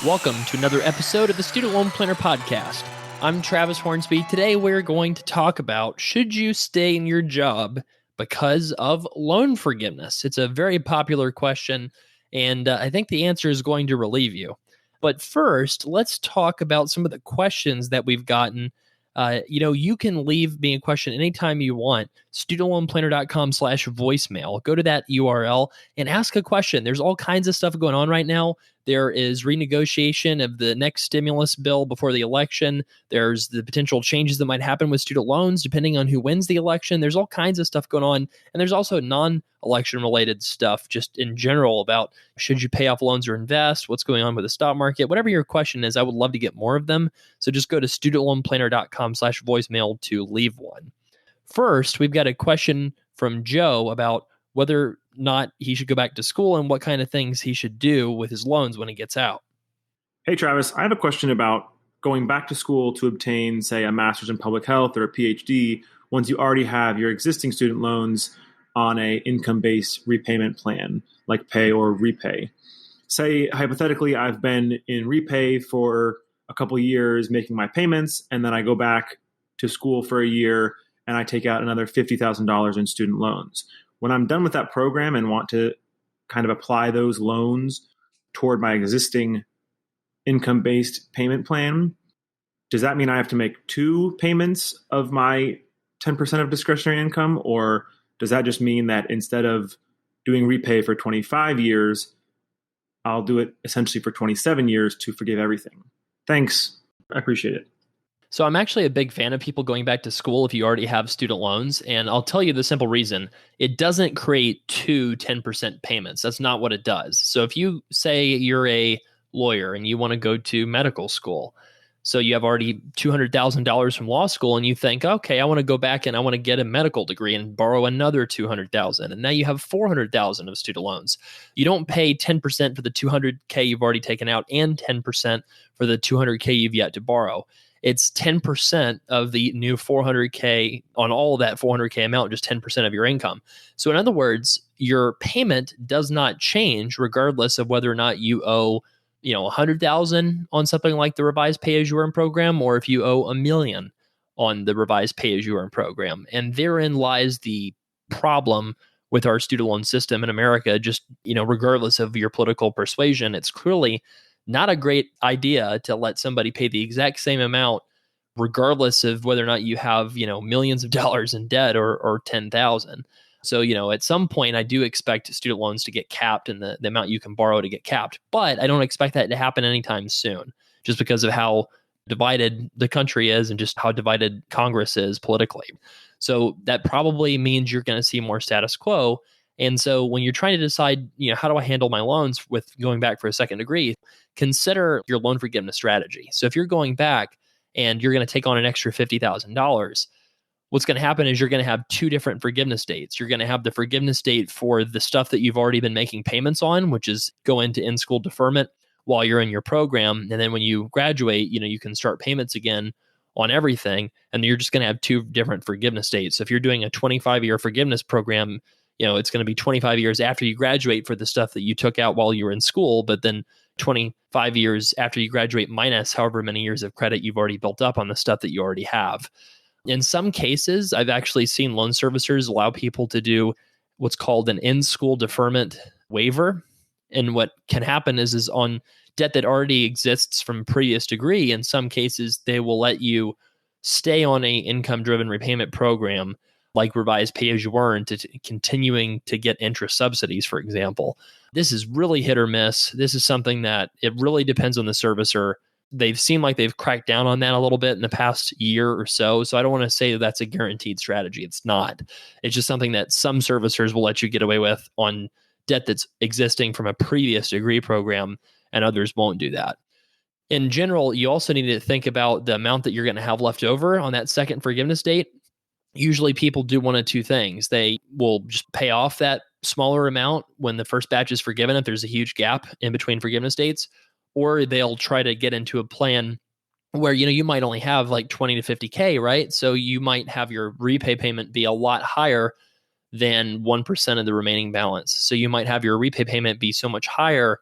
Welcome to another episode of the Student Loan Planner Podcast. I'm Travis Hornsby. Today we're going to talk about, should you stay in your job because of loan forgiveness? It's a very popular question, and I think the answer is going to relieve you. But first, let's talk about some of the questions that we've gotten. You can leave me a question anytime you want. studentloanplanner.com/voicemail. Go to that URL and ask a question. There's all kinds of stuff going on right now. There is renegotiation of the next stimulus bill before the election. There's the potential changes that might happen with student loans depending on who wins the election. There's all kinds of stuff going on. And there's also non-election related stuff just in general about should you pay off loans or invest, what's going on with the stock market. Whatever your question is, I would love to get more of them. So just go to studentloanplanner.com/voicemail to leave one. First, we've got a question from Joe about whether or not he should go back to school and what kind of things he should do with his loans when he gets out. Hey, Travis, I have a question about going back to school to obtain, say, a master's in public health or a PhD once you already have your existing student loans on a income-based repayment plan, like pay or repay. Say, hypothetically, I've been in repay for a couple of years making my payments, and then I go back to school for a year and I take out another $50,000 in student loans. When I'm done with that program and want to kind of apply those loans toward my existing income-based payment plan, does that mean I have to make two payments of my 10% of discretionary income? Or does that just mean that instead of doing repay for 25 years, I'll do it essentially for 27 years to forgive everything? Thanks. I appreciate it. So I'm actually a big fan of people going back to school if you already have student loans. And I'll tell you the simple reason. It doesn't create two 10% payments. That's not what it does. So if you say you're a lawyer and you want to go to medical school, so you have already $200,000 from law school and you think, okay, I want to go back and I want to get a medical degree and borrow another $200,000. And now you have $400,000 of student loans. You don't pay 10% for the $200K you've already taken out and 10% for the $200K you've yet to borrow. It's 10% of the new $400K on all of that $400K amount, just 10% of your income. So in other words, your payment does not change regardless of whether or not you owe, $100,000 on something like the revised pay-as-you-earn program, or if you owe $1 million on the revised pay-as-you-earn program. And therein lies the problem with our student loan system in America. Just, regardless of your political persuasion, it's clearly not a great idea to let somebody pay the exact same amount regardless of whether or not you have, millions of dollars in debt or 10,000. So, at some point I do expect student loans to get capped and the amount you can borrow to get capped, but I don't expect that to happen anytime soon just because of how divided the country is and just how divided Congress is politically. So that probably means you're going to see more status quo. And so when you're trying to decide, how do I handle my loans with going back for a second degree, consider your loan forgiveness strategy. So if you're going back and you're going to take on an extra $50,000, what's going to happen is you're going to have two different forgiveness dates. You're going to have the forgiveness date for the stuff that you've already been making payments on, which is go into in-school deferment while you're in your program. And then when you graduate, you can start payments again on everything. And you're just going to have two different forgiveness dates. So if you're doing a 25-year forgiveness program, it's going to be 25 years after you graduate for the stuff that you took out while you were in school, but then 25 years after you graduate minus however many years of credit you've already built up on the stuff that you already have. In some cases, I've actually seen loan servicers allow people to do what's called an in-school deferment waiver. And what can happen is on debt that already exists from a previous degree, in some cases, they will let you stay on a income-driven repayment program like revised pay-as-you-earn to continuing to get interest subsidies, for example. This is really hit or miss. This is something that it really depends on the servicer. They've seemed like they've cracked down on that a little bit in the past year or so. So I don't want to say that that's a guaranteed strategy. It's not. It's just something that some servicers will let you get away with on debt that's existing from a previous degree program, and others won't do that. In general, you also need to think about the amount that you're going to have left over on that second forgiveness date. Usually people do one of two things. They will just pay off that smaller amount when the first batch is forgiven, if there's a huge gap in between forgiveness dates, or they'll try to get into a plan where, you might only have like 20 to 50K, right? So you might have your repay payment be a lot higher than 1% of the remaining balance. So you might have your repay payment be so much higher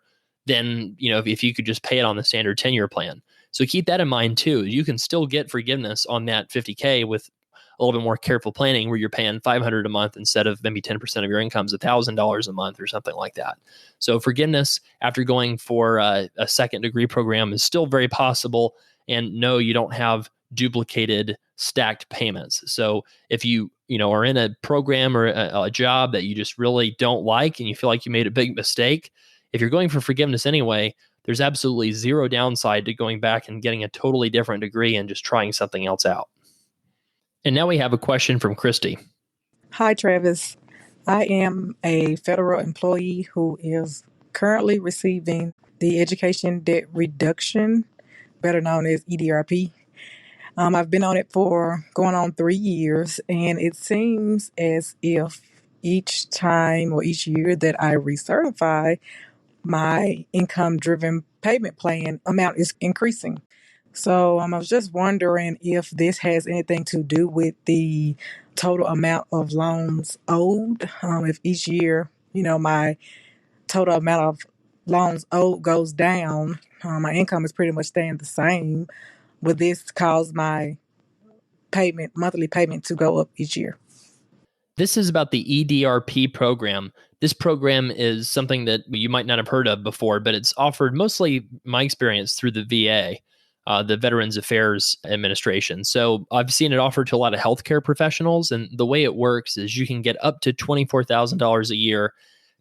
than, if you could just pay it on the standard 10-year plan. So keep that in mind too. You can still get forgiveness on that 50K with a little bit more careful planning, where you're paying $500 a month instead of maybe 10% of your income is $1,000 a month or something like that. So forgiveness after going for a second degree program is still very possible. And no, you don't have duplicated stacked payments. So if you are in a program or a job that you just really don't like and you feel like you made a big mistake, if you're going for forgiveness anyway, there's absolutely zero downside to going back and getting a totally different degree and just trying something else out. And now we have a question from Christy. Hi, Travis. I am a federal employee who is currently receiving the Education Debt Reduction, better known as EDRP. I've been on it for going on 3 years, and it seems as if each time or each year that I recertify, my income-driven payment plan amount is increasing. So I was just wondering if this has anything to do with the total amount of loans owed. If each year, my total amount of loans owed goes down, my income is pretty much staying the same. Would this cause my monthly payment to go up each year? This is about the EDRP program. This program is something that you might not have heard of before, but it's offered mostly, my experience, through the VA. The Veterans Affairs Administration. So I've seen it offered to a lot of healthcare professionals. And the way it works is you can get up to $24,000 a year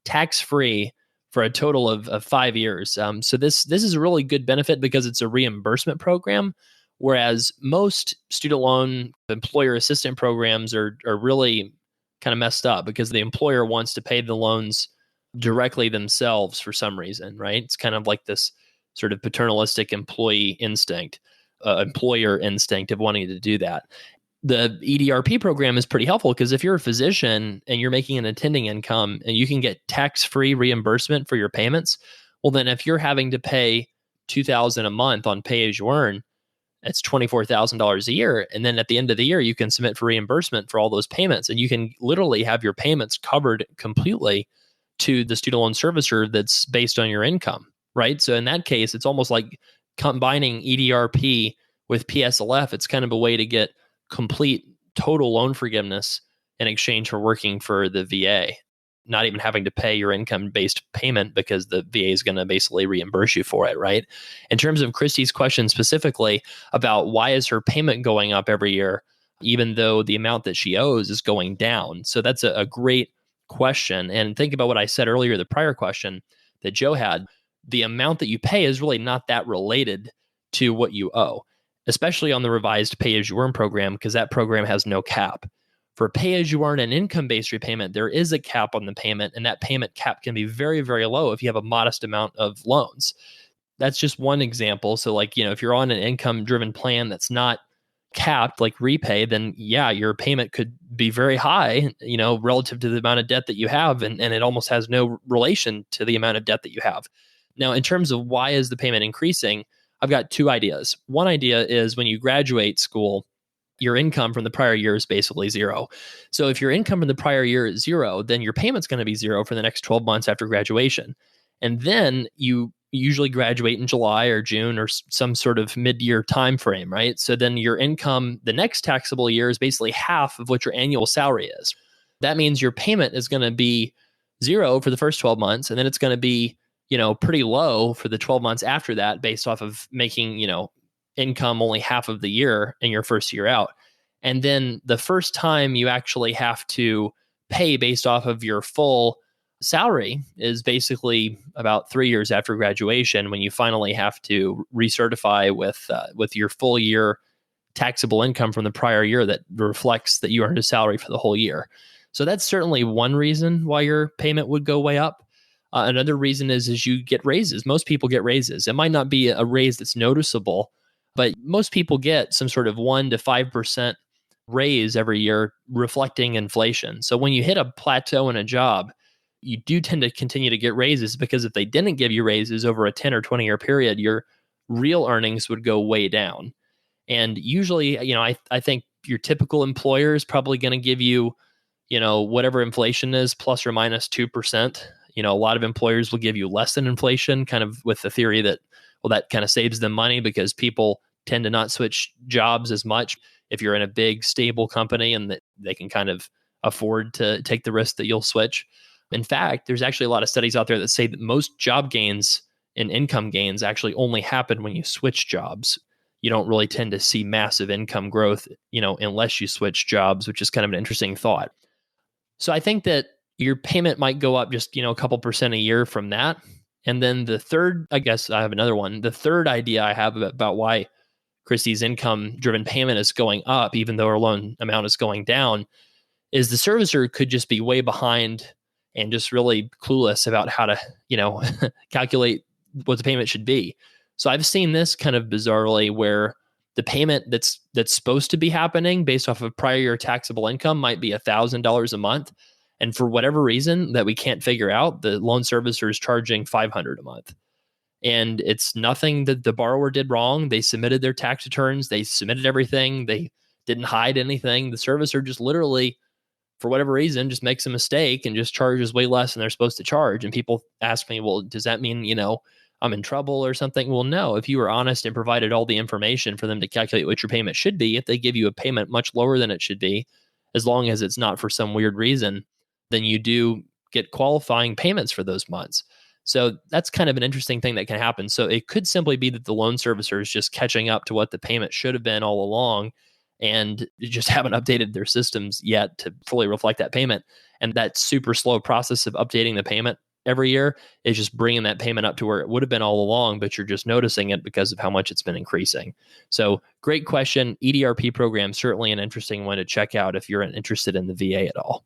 tax-free for a total of 5 years. So this is a really good benefit because it's a reimbursement program, whereas most student loan employer assistance programs are really kind of messed up because the employer wants to pay the loans directly themselves for some reason, right? It's kind of like this sort of paternalistic employer instinct of wanting to do that. The EDRP program is pretty helpful because if you're a physician and you're making an attending income and you can get tax-free reimbursement for your payments, well, then if you're having to pay $2,000 a month on pay as you earn, that's $24,000 a year. And then at the end of the year, you can submit for reimbursement for all those payments. And you can literally have your payments covered completely to the student loan servicer that's based on your income. Right. So in that case, it's almost like combining EDRP with PSLF. It's kind of a way to get complete total loan forgiveness in exchange for working for the VA, not even having to pay your income-based payment because the VA is going to basically reimburse you for it. Right. In terms of Christy's question specifically about why is her payment going up every year, even though the amount that she owes is going down. So that's a great question. And think about what I said earlier, the prior question that Joe had. The amount that you pay is really not that related to what you owe, especially on the revised pay-as-you-earn program, because that program has no cap. For pay-as-you-earn and income-based repayment, there is a cap on the payment, and that payment cap can be very, very low if you have a modest amount of loans. That's just one example. So if you're on an income-driven plan that's not capped, like repay, then yeah, your payment could be very high, relative to the amount of debt that you have, and it almost has no relation to the amount of debt that you have. Now, in terms of why is the payment increasing, I've got two ideas. One idea is when you graduate school, your income from the prior year is basically zero. So if your income from the prior year is zero, then your payment's going to be zero for the next 12 months after graduation. And then you usually graduate in July or June or some sort of mid-year time frame, right? So then your income the next taxable year is basically half of what your annual salary is. That means your payment is going to be zero for the first 12 months, and then it's going to be pretty low for the 12 months after that based off of making, income only half of the year in your first year out. And then the first time you actually have to pay based off of your full salary is basically about 3 years after graduation when you finally have to recertify with your full year taxable income from the prior year that reflects that you earned a salary for the whole year. So that's certainly one reason why your payment would go way up. Another reason is you get raises. Most people get raises. It might not be a raise that's noticeable, but most people get some sort of 1% to 5% raise every year reflecting inflation. So when you hit a plateau in a job, you do tend to continue to get raises because if they didn't give you raises over a 10 or 20 year period, your real earnings would go way down. And usually, I think your typical employer is probably going to give you whatever inflation is plus or minus 2%. A lot of employers will give you less than inflation, kind of with the theory that, well, that kind of saves them money because people tend to not switch jobs as much if you're in a big, stable company and that they can kind of afford to take the risk that you'll switch. In fact, there's actually a lot of studies out there that say that most job gains and income gains actually only happen when you switch jobs. You don't really tend to see massive income growth, unless you switch jobs, which is kind of an interesting thought. So I think that your payment might go up just, a couple percent a year from that. And then the third, I guess I have another one. The third idea I have about why Christy's income-driven payment is going up, even though her loan amount is going down, is the servicer could just be way behind and just really clueless about how to, calculate what the payment should be. So I've seen this kind of bizarrely where the payment that's supposed to be happening based off of prior year taxable income might be $1,000 a month. And for whatever reason that we can't figure out, the loan servicer is charging $500 a month. And it's nothing that the borrower did wrong. They submitted their tax returns. They submitted everything. They didn't hide anything. The servicer just literally, for whatever reason, just makes a mistake and just charges way less than they're supposed to charge. And people ask me, well, does that mean, I'm in trouble or something? Well, no. If you were honest and provided all the information for them to calculate what your payment should be, if they give you a payment much lower than it should be, as long as it's not for some weird reason, then you do get qualifying payments for those months. So that's kind of an interesting thing that can happen. So it could simply be that the loan servicer is just catching up to what the payment should have been all along, and just haven't updated their systems yet to fully reflect that payment. And that super slow process of updating the payment every year is just bringing that payment up to where it would have been all along, but you're just noticing it because of how much it's been increasing. So great question. EDRP program, certainly an interesting one to check out if you're interested in the VA at all.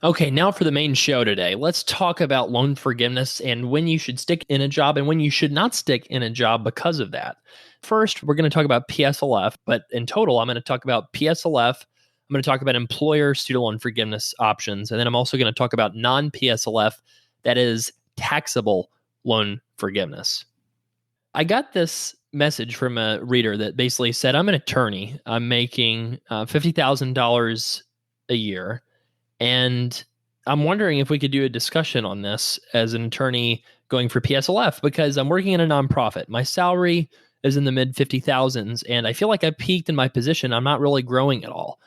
Okay, now for the main show today. Let's talk about loan forgiveness and when you should stick in a job and when you should not stick in a job because of that. First, we're going to talk about PSLF, but in total, I'm going to talk about PSLF. I'm going to talk about employer student loan forgiveness options, and then I'm also going to talk about non-PSLF, that is taxable loan forgiveness. I got this message from a reader that basically said, I'm an attorney. I'm making $50,000 a year. And I'm wondering if we could do a discussion on this as an attorney going for PSLF, because I'm working in a nonprofit. My salary is in the mid 50,000s, and I feel like I've peaked in my position. I'm not really growing at all.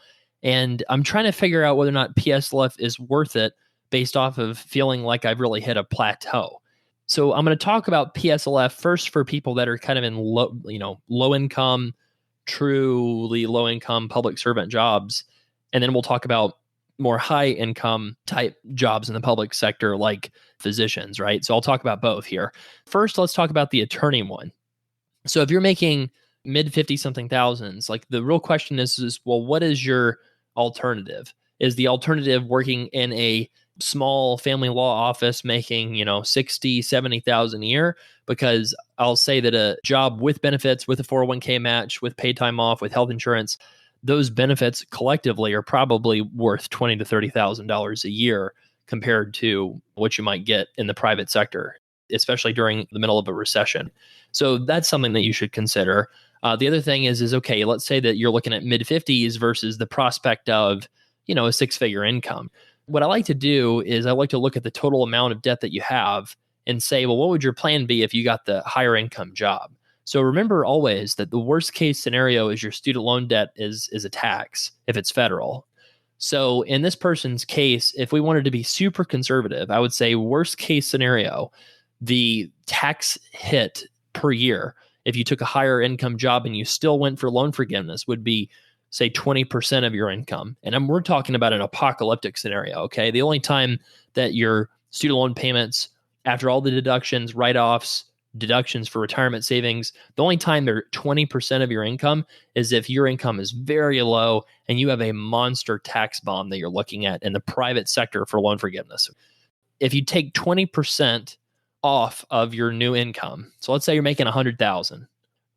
And I'm trying to figure out whether or not PSLF is worth it based off of feeling like I've really hit a plateau. So I'm going to talk about PSLF first for people that are kind of in low income, truly low income public servant jobs. And then we'll talk about more high income type jobs in the public sector like physicians, right? So I'll talk about both here. First, let's talk about the attorney one. So if you're making mid 50 something thousands, like the real question is, well, what is your alternative? Is the alternative working in a small family law office making, 60, 70,000 a year? Because I'll say that a job with benefits, with a 401k match, with paid time off, with health insurance, those benefits collectively are probably worth $20,000 to $30,000 a year compared to what you might get in the private sector, especially during the middle of a recession. So that's something that you should consider. The other thing is okay, let's say that you're looking at mid 50s versus the prospect of, a six-figure income. What I like to do is I like to look at the total amount of debt that you have and say, well, what would your plan be if you got the higher income job? So remember always that the worst case scenario is your student loan debt is a tax if it's federal. So in this person's case, if we wanted to be super conservative, I would say worst case scenario, the tax hit per year, if you took a higher income job and you still went for loan forgiveness, would be, say, 20% of your income. And we're talking about an apocalyptic scenario, okay? The only time that your student loan payments, after all the deductions, write-offs, deductions for retirement savings, the only time they're 20% of your income is if your income is very low and you have a monster tax bomb that you're looking at in the private sector for loan forgiveness. If you take 20% off of your new income, so let's say you're making $100,000,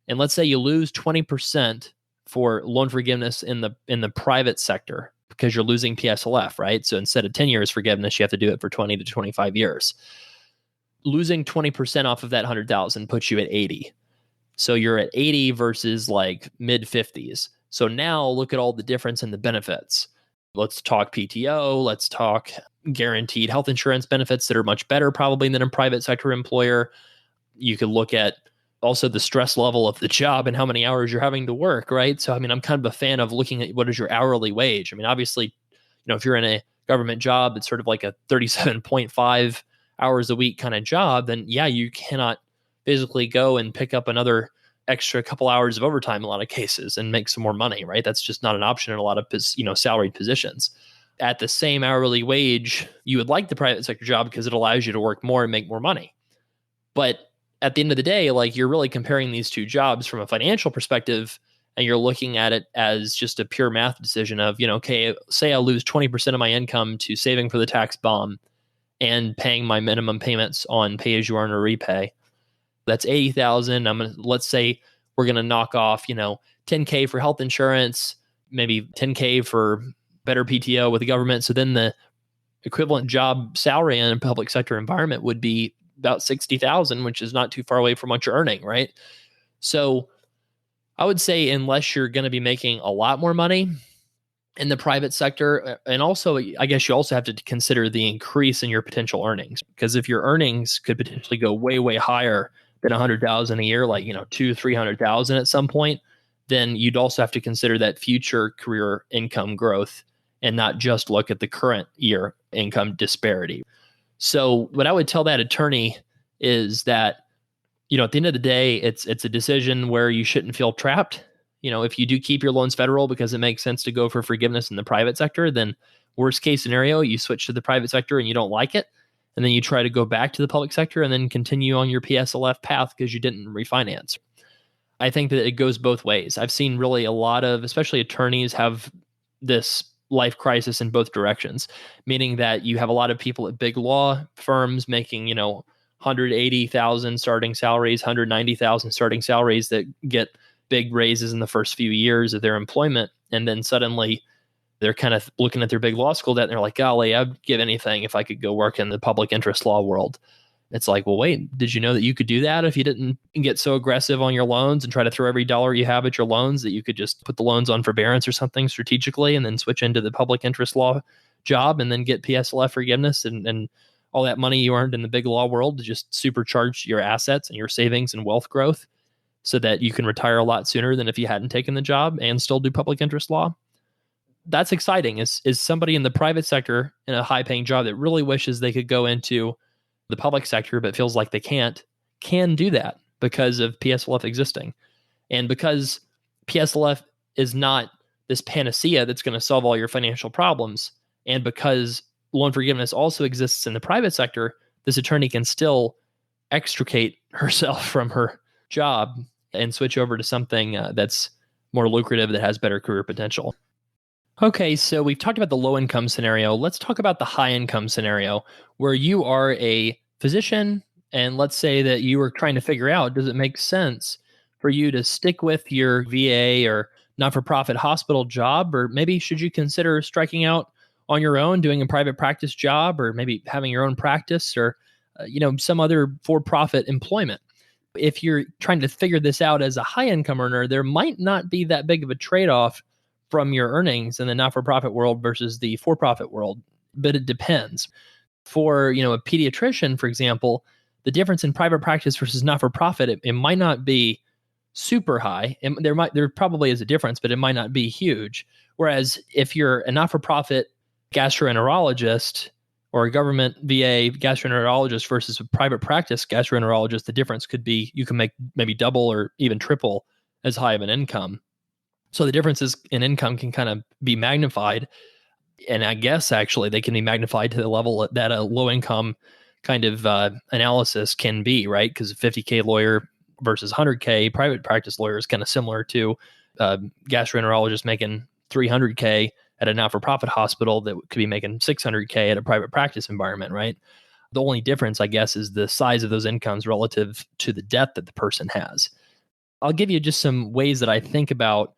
and let's say you lose 20% for loan forgiveness in the private sector because you're losing PSLF, right? So instead of 10 years forgiveness, you have to do it for 20 to 25 years. Losing 20% off of that 100,000 puts you at 80. So you're at 80 versus like mid 50s. So now look at all the difference in the benefits. Let's talk PTO. Let's talk guaranteed health insurance benefits that are much better probably than a private sector employer. You could look at also the stress level of the job and how many hours you're having to work, right? So, I mean, I'm kind of a fan of looking at what is your hourly wage. I mean, obviously, if you're in a government job, it's sort of like a 37.5 hours a week kind of job, then yeah, you cannot physically go and pick up another extra couple hours of overtime in a lot of cases and make some more money, right? That's just not an option in a lot of salaried positions. At the same hourly wage, you would like the private sector job because it allows you to work more and make more money. But at the end of the day, like, you're really comparing these two jobs from a financial perspective, and you're looking at it as just a pure math decision of, okay, say I lose 20% of my income to saving for the tax bomb and paying my minimum payments on pay as you earn or repay. That's $80,000. Let's say we're going to knock off, $10K for health insurance, maybe $10K for better PTO with the government. So then the equivalent job salary in a public sector environment would be about $60,000, which is not too far away from what you're earning, right? So I would say, unless you're going to be making a lot more money in the private sector, and also, I guess you also have to consider the increase in your potential earnings, because if your earnings could potentially go way, way higher than $100,000 a year, like, $200,000-$300,000 at some point, then you'd also have to consider that future career income growth and not just look at the current year income disparity. So what I would tell that attorney is that, at the end of the day, it's a decision where you shouldn't feel trapped. If you do keep your loans federal because it makes sense to go for forgiveness in the private sector, then worst case scenario, you switch to the private sector and you don't like it. And then you try to go back to the public sector and then continue on your PSLF path because you didn't refinance. I think that it goes both ways. I've seen really a lot of, especially attorneys, have this life crisis in both directions, meaning that you have a lot of people at big law firms making, 180,000 starting salaries, 190,000 starting salaries that get big raises in the first few years of their employment. And then suddenly they're kind of looking at their big law school debt and they're like, golly, I'd give anything if I could go work in the public interest law world. It's like, well, wait, did you know that you could do that if you didn't get so aggressive on your loans and try to throw every dollar you have at your loans, that you could just put the loans on forbearance or something strategically and then switch into the public interest law job and then get PSLF forgiveness and all that money you earned in the big law world to just supercharge your assets and your savings and wealth growth so that you can retire a lot sooner than if you hadn't taken the job and still do public interest law. That's exciting. Is somebody in the private sector in a high paying job that really wishes they could go into the public sector but feels like they can do that because of PSLF existing. And because PSLF is not this panacea that's going to solve all your financial problems, and because loan forgiveness also exists in the private sector, this attorney can still extricate herself from her job and switch over to something that's more lucrative, that has better career potential. Okay, so we've talked about the low income scenario. Let's talk about the high income scenario where you are a physician, and let's say that you are trying to figure out, does it make sense for you to stick with your VA or not-for-profit hospital job, or maybe should you consider striking out on your own, doing a private practice job, or maybe having your own practice, or some other for-profit employment? If you're trying to figure this out as a high-income earner, there might not be that big of a trade-off from your earnings in the not-for-profit world versus the for-profit world, but it depends. For a pediatrician, for example, the difference in private practice versus not-for-profit, it might not be super high. There probably is a difference, but it might not be huge. Whereas if you're a not-for-profit gastroenterologist or a government VA gastroenterologist versus a private practice gastroenterologist, the difference could be you can make maybe double or even triple as high of an income. So the differences in income can kind of be magnified. And I guess actually they can be magnified to the level that a low income kind of analysis can be, right? Because a 50K lawyer versus 100K private practice lawyer is kind of similar to a gastroenterologist making 300K at a not-for-profit hospital that could be making 600K at a private practice environment, right? The only difference, I guess, is the size of those incomes relative to the debt that the person has. I'll give you just some ways that I think about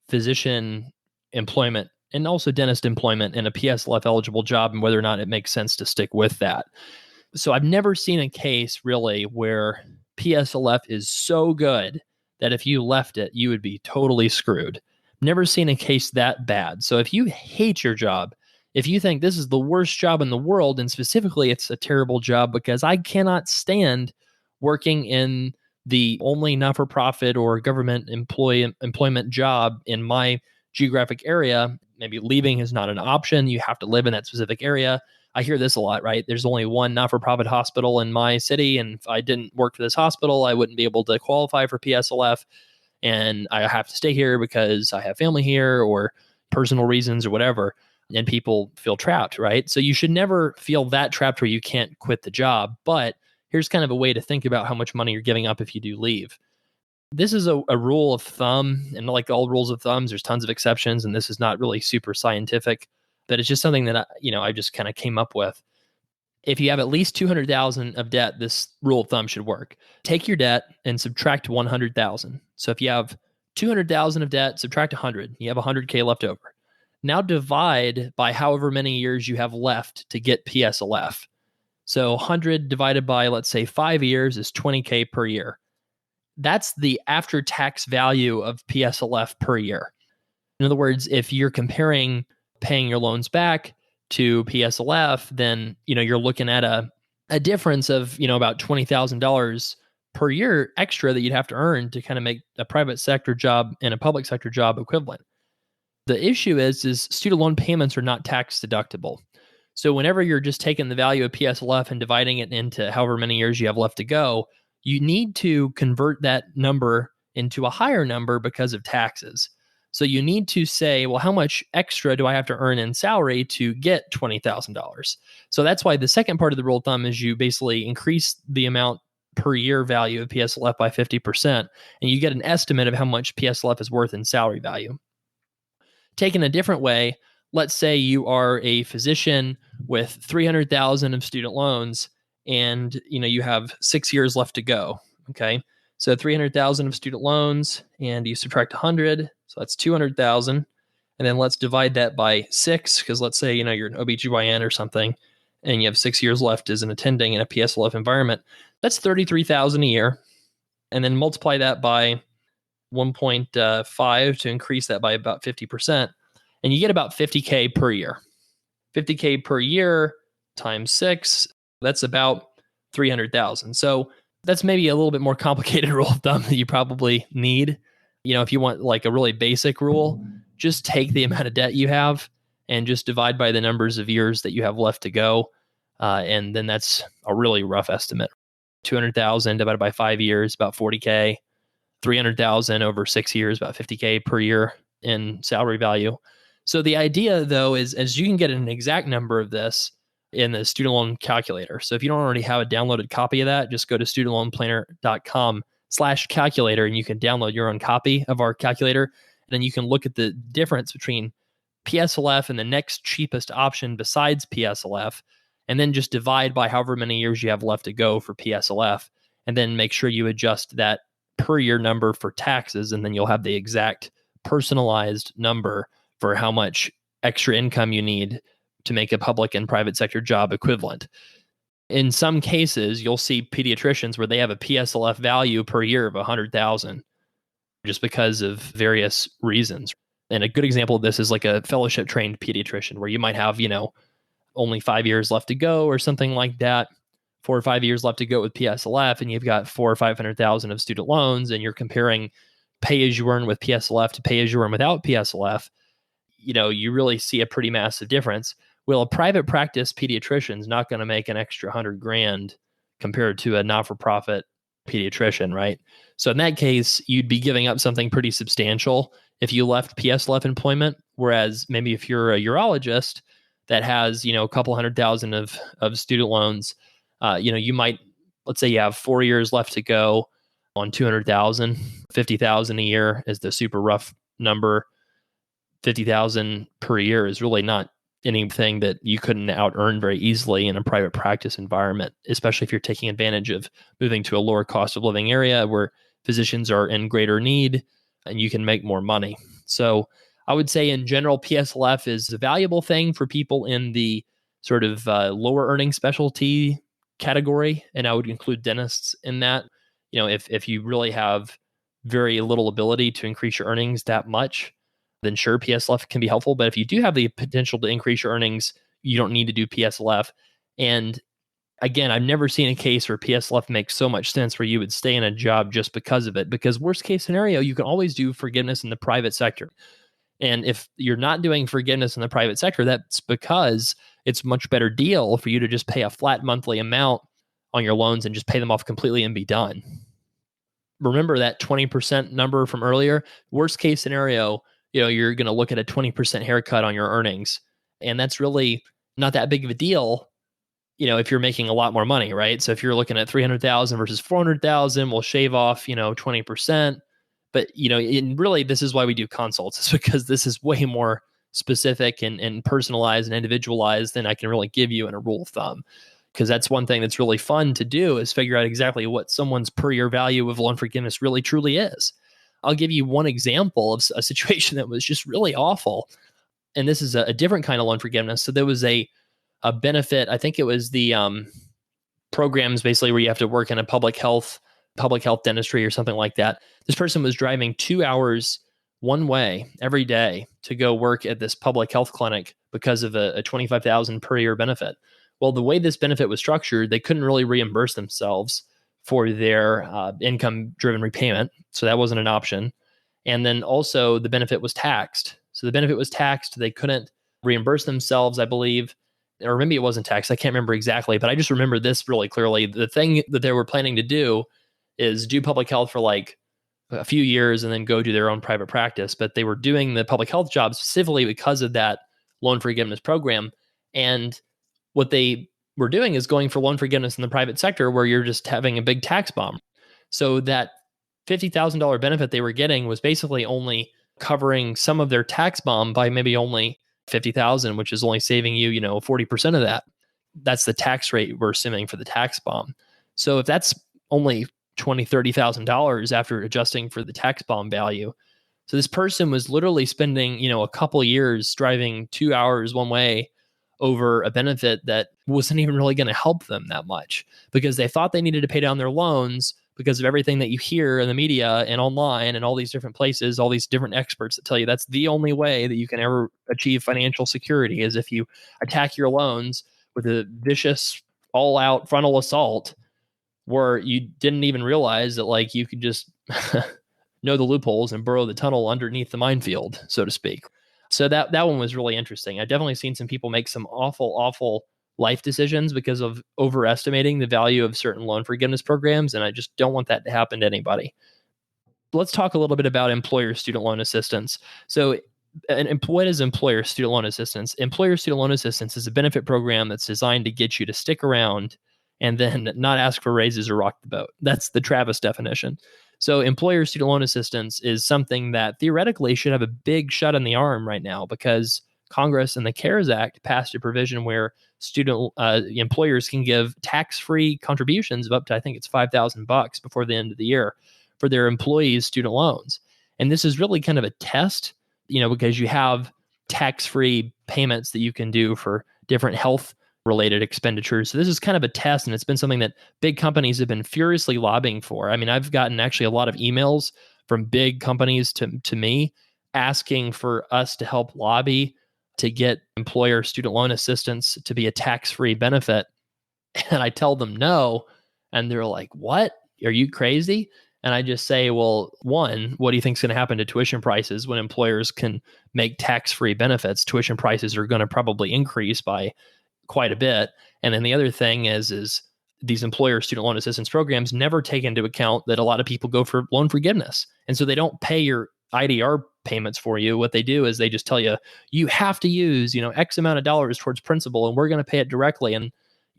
physician employment and also dentist employment in a PSLF eligible job and whether or not it makes sense to stick with that. So I've never seen a case really where PSLF is so good that if you left it, you would be totally screwed. Never seen a case that bad. So if you hate your job, if you think this is the worst job in the world, and specifically it's a terrible job because I cannot stand working in the only not-for-profit or government employment job in my geographic area, maybe leaving is not an option. You have to live in that specific area. I hear this a lot, right? There's only one not-for-profit hospital in my city, and if I didn't work for this hospital, I wouldn't be able to qualify for PSLF, and I have to stay here because I have family here or personal reasons or whatever, and people feel trapped, right? So you should never feel that trapped where you can't quit the job, but here's kind of a way to think about how much money you're giving up if you do leave. This is a rule of thumb, and like all rules of thumbs, there's tons of exceptions, and this is not really super scientific, but it's just something that I just kind of came up with. If you have at least 200,000 of debt, this rule of thumb should work. Take your debt and subtract 100,000. So if you have 200,000 of debt, subtract 100, you have 100K left over. Now divide by however many years you have left to get PSLF. So 100 divided by, let's say, 5 years is 20K per year. That's the after-tax value of PSLF per year. In other words, if you're comparing paying your loans back to PSLF, then you're looking at a difference of about $20,000 per year extra that you'd have to earn to kind of make a private sector job and a public sector job equivalent. The issue is student loan payments are not tax deductible. So whenever you're just taking the value of PSLF and dividing it into however many years you have left to go, you need to convert that number into a higher number because of taxes. So you need to say, well, how much extra do I have to earn in salary to get $20,000? So that's why the second part of the rule of thumb is you basically increase the amount per year value of PSLF by 50%, and you get an estimate of how much PSLF is worth in salary value. Taken a different way, let's say you are a physician with 300,000 of student loans, and you have 6 years left to go. Okay, so 300,000 of student loans, and you subtract 100, so that's 200,000, and then let's divide that by 6, because let's say you're an OBGYN or something, and you have 6 years left as an attending in a PSLF environment. That's 33,000 a year, and then multiply that by 1.5 to increase that by about 50%, and you get about 50K per year. 50K per year times 6, that's about 300,000. So that's maybe a little bit more complicated rule of thumb that you probably need. If you want like a really basic rule, just take the amount of debt you have and just divide by the numbers of years that you have left to go. And then that's a really rough estimate. 200,000 divided by 5 years, about 40K. 300,000 over 6 years, about 50K per year in salary value. So the idea, though, is you can get an exact number of this in the student loan calculator. So if you don't already have a downloaded copy of that, just go to studentloanplanner.com/calculator, and you can download your own copy of our calculator. And then you can look at the difference between PSLF and the next cheapest option besides PSLF, and then just divide by however many years you have left to go for PSLF, and then make sure you adjust that per year number for taxes, and then you'll have the exact personalized number for how much extra income you need to make a public and private sector job equivalent. In some cases, you'll see pediatricians where they have a PSLF value per year of 100,000 just because of various reasons. And a good example of this is like a fellowship trained pediatrician where you might have, only 5 years left to go or something like that. 4 or 5 years left to go with PSLF, and you've got 400,000 or 500,000 of student loans, and you're comparing pay as you earn with PSLF to pay as you earn without PSLF. You really see a pretty massive difference. Well, a private practice pediatrician is not going to make an extra $100,000 compared to a not-for-profit pediatrician, right? So in that case, you'd be giving up something pretty substantial if you left PSLF employment. Whereas maybe if you're a urologist that has, a couple 100,000 of student loans, you might, let's say you have 4 years left to go on 200,000, 50,000 a year is the super rough number. 50,000 per year is really not anything that you couldn't out earn very easily in a private practice environment, especially if you're taking advantage of moving to a lower cost of living area where physicians are in greater need and you can make more money. So I would say in general, PSLF is a valuable thing for people in the sort of lower earning specialty category. And I would include dentists in that. If you really have very little ability to increase your earnings that much, then sure, PSLF can be helpful. But if you do have the potential to increase your earnings, you don't need to do PSLF. And again, I've never seen a case where PSLF makes so much sense where you would stay in a job just because of it. Because worst case scenario, you can always do forgiveness in the private sector. And if you're not doing forgiveness in the private sector, that's because it's a much better deal for you to just pay a flat monthly amount on your loans and just pay them off completely and be done. Remember that 20% number from earlier? Worst case scenario, you're going to look at a 20% haircut on your earnings. And that's really not that big of a deal, if you're making a lot more money, right? So if you're looking at 300,000 versus 400,000, we'll shave off, 20%. But, really, this is why we do consults. It's because this is way more specific and personalized and individualized than I can really give you in a rule of thumb. Because that's one thing that's really fun to do is figure out exactly what someone's per year value of loan forgiveness really truly is. I'll give you one example of a situation that was just really awful. And this is a different kind of loan forgiveness. So there was a benefit. I think it was the programs basically where you have to work in a public health dentistry or something like that. This person was driving 2 hours one way every day to go work at this public health clinic because of a $25,000 per year benefit. Well, the way this benefit was structured, they couldn't really reimburse themselves for their income-driven repayment. So that wasn't an option. And then also the benefit was taxed. So the benefit was taxed. They couldn't reimburse themselves, I believe. Or maybe it wasn't taxed. I can't remember exactly, but I just remember this really clearly. The thing that they were planning to do is do public health for like a few years and then go do their own private practice. But they were doing the public health job specifically because of that loan forgiveness program. And what they were doing is going for loan forgiveness in the private sector where you're just having a big tax bomb. So that $50,000 benefit they were getting was basically only covering some of their tax bomb by maybe only $50,000, which is only saving you, 40% of that. That's the tax rate we're assuming for the tax bomb. So if that's only $20,000, $30,000 after adjusting for the tax bomb value. So this person was literally spending, a couple years driving 2 hours one way over a benefit that wasn't even really going to help them that much because they thought they needed to pay down their loans because of everything that you hear in the media and online and all these different places, all these different experts that tell you that's the only way that you can ever achieve financial security is if you attack your loans with a vicious all-out frontal assault where you didn't even realize that like you could just know the loopholes and burrow the tunnel underneath the minefield, so to speak. So that one was really interesting. I've definitely seen some people make some awful life decisions because of overestimating the value of certain loan forgiveness programs, and I just don't want that to happen to anybody. Let's talk a little bit about employer student loan assistance. So what is employer student loan assistance? Employer student loan assistance is a benefit program that's designed to get you to stick around and then not ask for raises or rock the boat. That's the Travis definition. So employer student loan assistance is something that theoretically should have a big shot in the arm right now because Congress and the CARES Act passed a provision where student employers can give tax-free contributions of up to, I think it's $5,000 before the end of the year for their employees' student loans. And this is really kind of a test, because you have tax-free payments that you can do for different health related expenditures. So this is kind of a test, and it's been something that big companies have been furiously lobbying for. I mean, I've gotten actually a lot of emails from big companies to me asking for us to help lobby to get employer student loan assistance to be a tax-free benefit. And I tell them no, and they're like, "What? Are you crazy?" And I just say, well, one, what do you think is going to happen to tuition prices when employers can make tax-free benefits? Tuition prices are going to probably increase by quite a bit. And then the other thing is these employer student loan assistance programs never take into account that a lot of people go for loan forgiveness. And so they don't pay your IDR payments for you. What they do is they just tell you, you have to use, X amount of dollars towards principal and we're going to pay it directly. And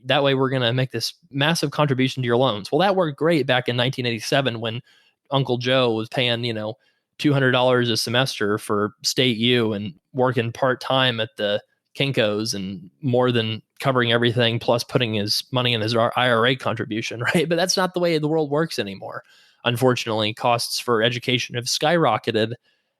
that way we're going to make this massive contribution to your loans. Well, that worked great back in 1987 when Uncle Joe was paying, $200 a semester for state U and working part-time at the Kinko's and more than covering everything, plus putting his money in his IRA contribution, right? But that's not the way the world works anymore. Unfortunately, costs for education have skyrocketed.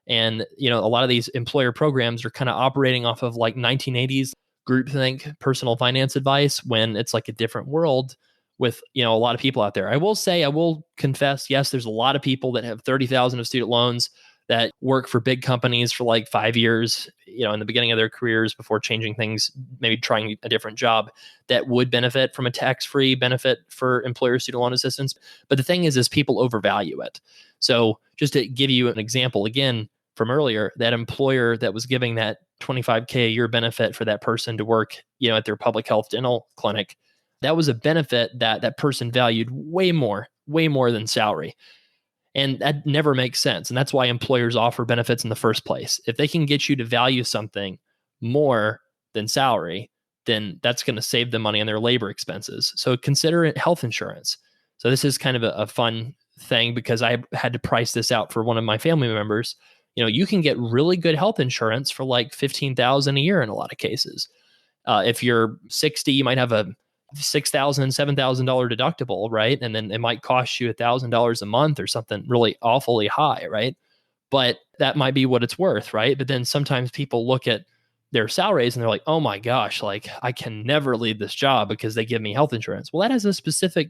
And, a lot of these employer programs are kind of operating off of like 1980s groupthink personal finance advice when it's like a different world with, a lot of people out there. I will confess, yes, there's a lot of people that have 30,000 of student loans that work for big companies for like 5 years, in the beginning of their careers before changing things, maybe trying a different job, that would benefit from a tax-free benefit for employer student loan assistance. But the thing is people overvalue it. So just to give you an example, again, from earlier, that employer that was giving that $25K a year benefit for that person to work, at their public health dental clinic, that was a benefit that that person valued way more than salary. And that never makes sense. And that's why employers offer benefits in the first place. If they can get you to value something more than salary, then that's going to save them money on their labor expenses. So consider it health insurance. So this is kind of a fun thing because I had to price this out for one of my family members. You can get really good health insurance for like $15,000 a year in a lot of cases. If you're 60, you might have a $6,000, $7,000 deductible, right? And then it might cost you $1,000 a month or something really awfully high, right? But that might be what it's worth, right? But then sometimes people look at their salaries and they're like, oh my gosh, like I can never leave this job because they give me health insurance. Well, that has a specific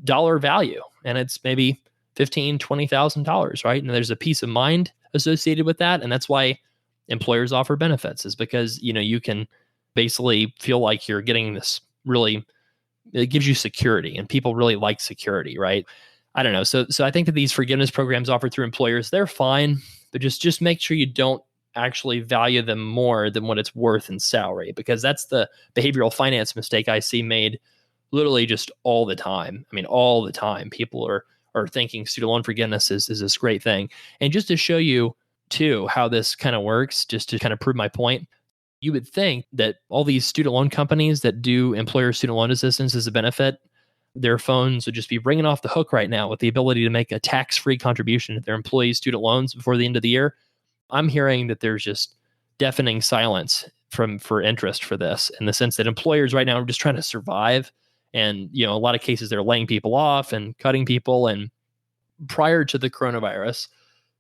dollar value and it's maybe $15,000, $20,000, right? And there's a peace of mind associated with that. And that's why employers offer benefits, is because, you can basically feel like you're getting this really, it gives you security, and people really like security, right? I don't know. So I think that these forgiveness programs offered through employers, they're fine, but just make sure you don't actually value them more than what it's worth in salary, because that's the behavioral finance mistake I see made literally just all the time. I mean, all the time. People are thinking student loan forgiveness is this great thing. And just to show you too how this kind of works, just to kind of prove my point, you would think that all these student loan companies that do employer student loan assistance as a benefit, their phones would just be ringing off the hook right now with the ability to make a tax-free contribution to their employees' student loans before the end of the year. I'm hearing that there's just deafening silence for interest for this, in the sense that employers right now are just trying to survive. And, a lot of cases they're laying people off and cutting people. And prior to the coronavirus,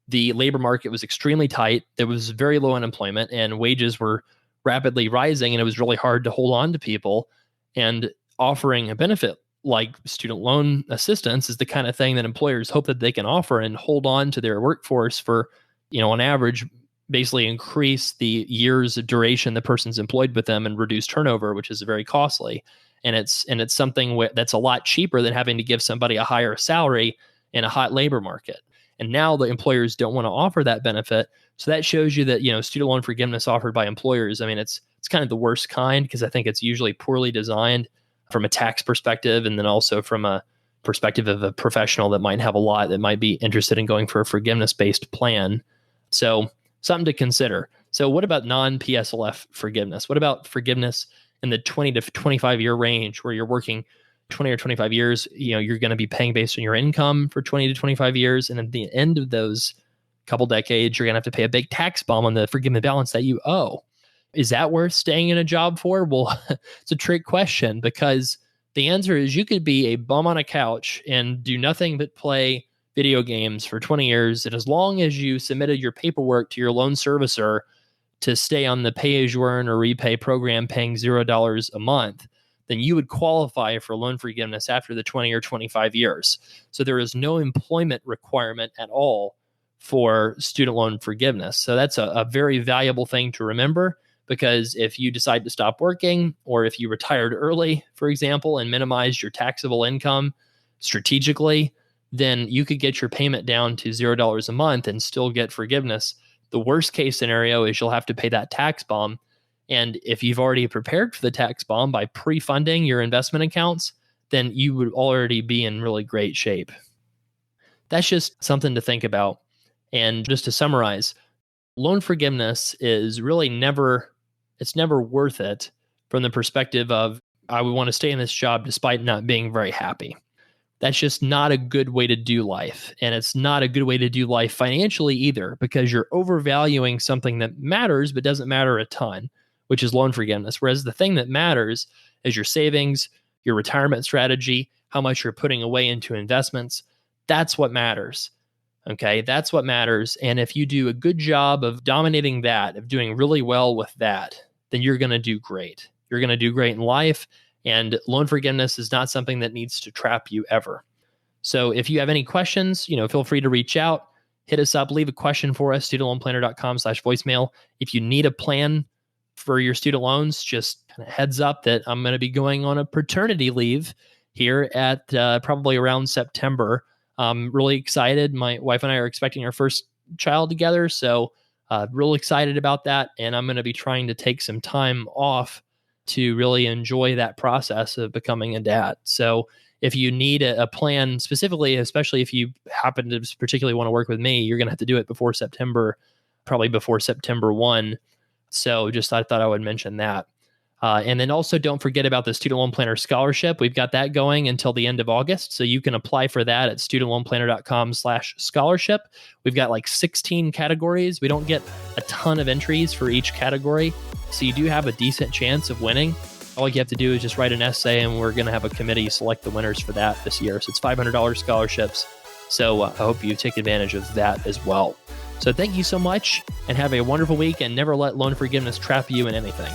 the labor market was extremely tight. There was very low unemployment and wages were rapidly rising, and it was really hard to hold on to people. And offering a benefit like student loan assistance is the kind of thing that employers hope that they can offer and hold on to their workforce for, on average, basically increase the years of duration the person's employed with them and reduce turnover, which is very costly. And it's something that's a lot cheaper than having to give somebody a higher salary in a hot labor market. And now the employers don't want to offer that benefit. So that shows you that, student loan forgiveness offered by employers, I mean, it's kind of the worst kind, because I think it's usually poorly designed from a tax perspective, and then also from a perspective of a professional that might have a lot that might be interested in going for a forgiveness-based plan. So something to consider. So what about non-PSLF forgiveness? What about forgiveness in the 20 to 25 year range, where you're working 20 or 25 years, you're going to be paying based on your income for 20 to 25 years. And at the end of those couple decades, you're going to have to pay a big tax bomb on the forgiven balance that you owe. Is that worth staying in a job for? Well, it's a trick question, because the answer is you could be a bum on a couch and do nothing but play video games for 20 years. And as long as you submitted your paperwork to your loan servicer to stay on the pay-as-you-earn or repay program paying $0 a month, then you would qualify for loan forgiveness after the 20 or 25 years. So there is no employment requirement at all for student loan forgiveness. So that's a very valuable thing to remember, because if you decide to stop working, or if you retired early, for example, and minimized your taxable income strategically, then you could get your payment down to $0 a month and still get forgiveness. The worst case scenario is you'll have to pay that tax bomb. And if you've already prepared for the tax bomb by pre-funding your investment accounts, then you would already be in really great shape. That's just something to think about. And just to summarize, loan forgiveness is really never worth it from the perspective of, I would want to stay in this job despite not being very happy. That's just not a good way to do life. And it's not a good way to do life financially either, because you're overvaluing something that matters but doesn't matter a ton, which is loan forgiveness. Whereas the thing that matters is your savings, your retirement strategy, how much you're putting away into investments. That's what matters. Okay, that's what matters. And if you do a good job of dominating that, of doing really well with that, then you're going to do great. You're going to do great in life. And loan forgiveness is not something that needs to trap you ever. So if you have any questions, feel free to reach out. hit us up, leave a question for us, studentloanplanner.com/voicemail. If you need a plan for your student loans, just kind of heads up that I'm going to be going on a paternity leave here at probably around September. I'm really excited. My wife and I are expecting our first child together, so real excited about that. And I'm going to be trying to take some time off to really enjoy that process of becoming a dad. So if you need a plan specifically, especially if you happen to particularly want to work with me, you're going to have to do it before September, probably before September 1. So I thought I would mention that. And then also don't forget about the Student Loan Planner Scholarship. We've got that going until the end of August. So you can apply for that at studentloanplanner.com/scholarship. We've got like 16 categories. We don't get a ton of entries for each category. So you do have a decent chance of winning. All you have to do is just write an essay, and we're going to have a committee select the winners for that this year. So it's $500 scholarships. So I hope you take advantage of that as well. So thank you so much, and have a wonderful week, and never let loan forgiveness trap you in anything.